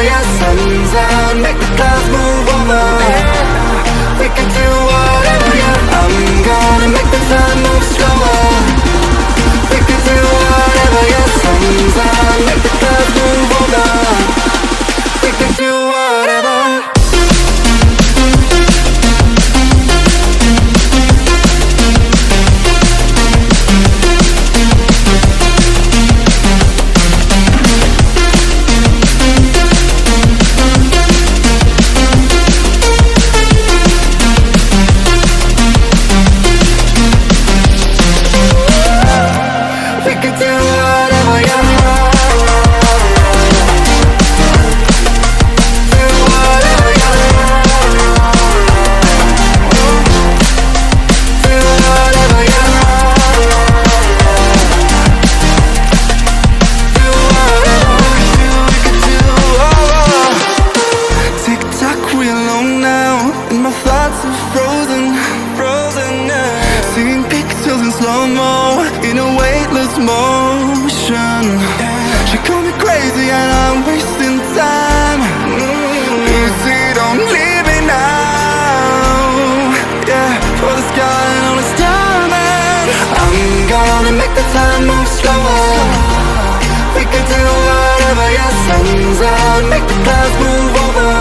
yeah, sun's out, make the clouds move over. We can do whatever, yeah. I'm gonna make the time move slower. We can do whatever, yeah. Sun's out, make the clouds move over. We can do whatever. Motion. She called me crazy and I'm wasting time. Easy, don't leave me now. Yeah, for the sky and all its diamond. I'm gonna make the time move slower. We can do whatever, yeah. Sun's out, make the clouds move over.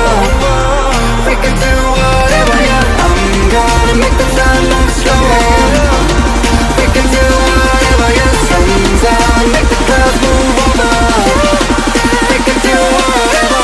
We can do whatever, yeah. I'm gonna make the time move slower. We can do whatever, yeah. Sun's out, make the clouds move over. We can do whatever.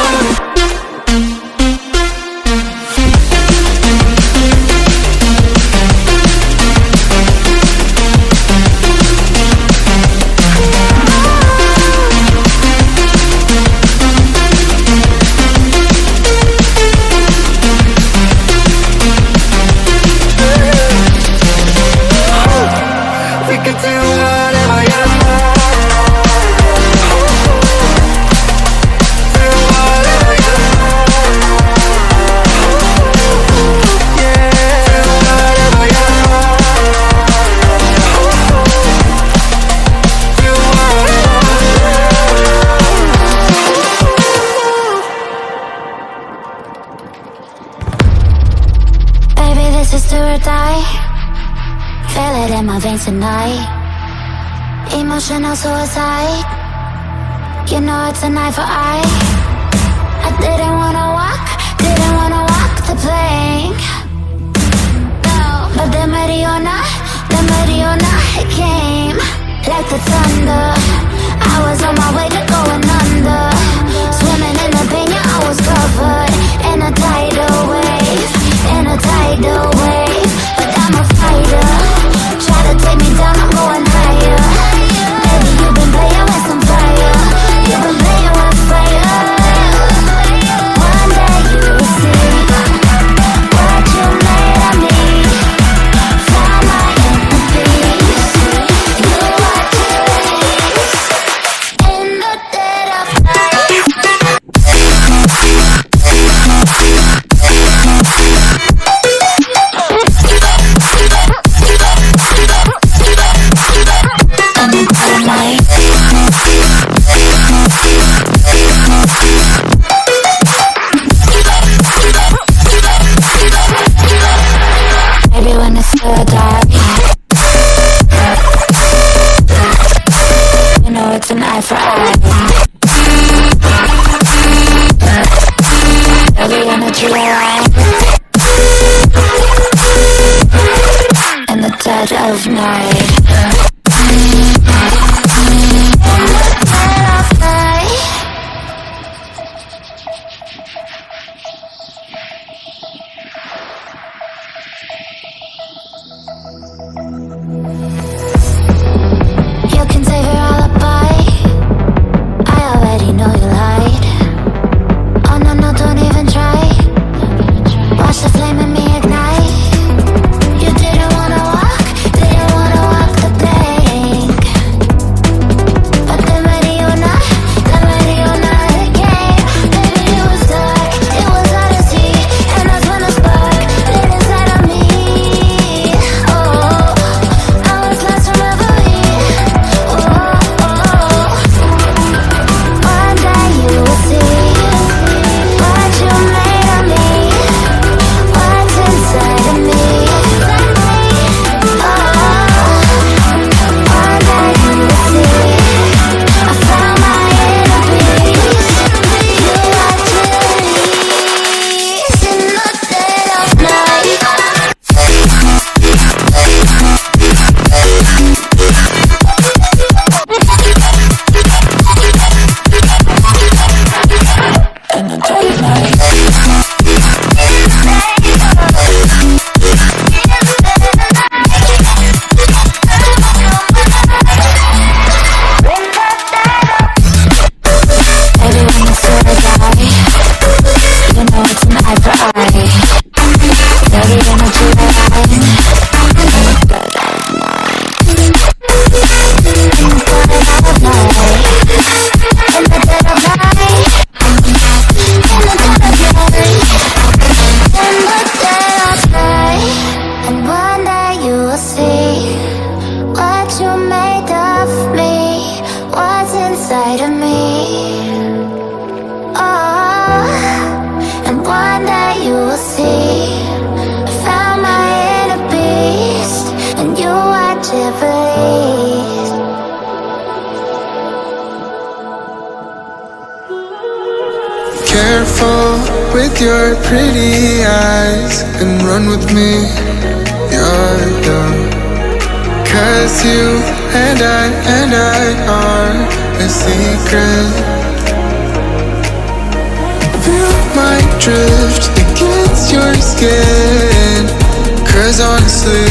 We can do whatever, yeah. Do whatever, yeah. Yeah, do whatever, yeah. Do whatever. Baby, this is do or die. Feel it in my veins tonight. Emotional suicide. You know it's an eye for eye. I didn't wanna walk the plank. No, but the Mariona, it came like the thunder. I was on my way to going under. Swimming in the pain, yeah, I was covered in a tidal wave, but I'm a fighter. Try to take me down, I'm going higher. Baby, you've been playing with some fire. You've been playing with fire. One day you will see what you made of me. Find my inner peace. You are peace in the dead of night. Maybe when it's still dark, you know it's an eye for eye. Every energy alive in the dead of night. You can save your alibi. I already know you lied. Oh no, no, don't even try. Watch the flame in me ignite. You didn't wanna walk side of me. Oh, and one day you will see I found my inner beast, and you are to believe. Careful with your pretty eyes and run with me, you're done. 'Cause you and I are a secret. Feel my drift against your skin, 'cause honestly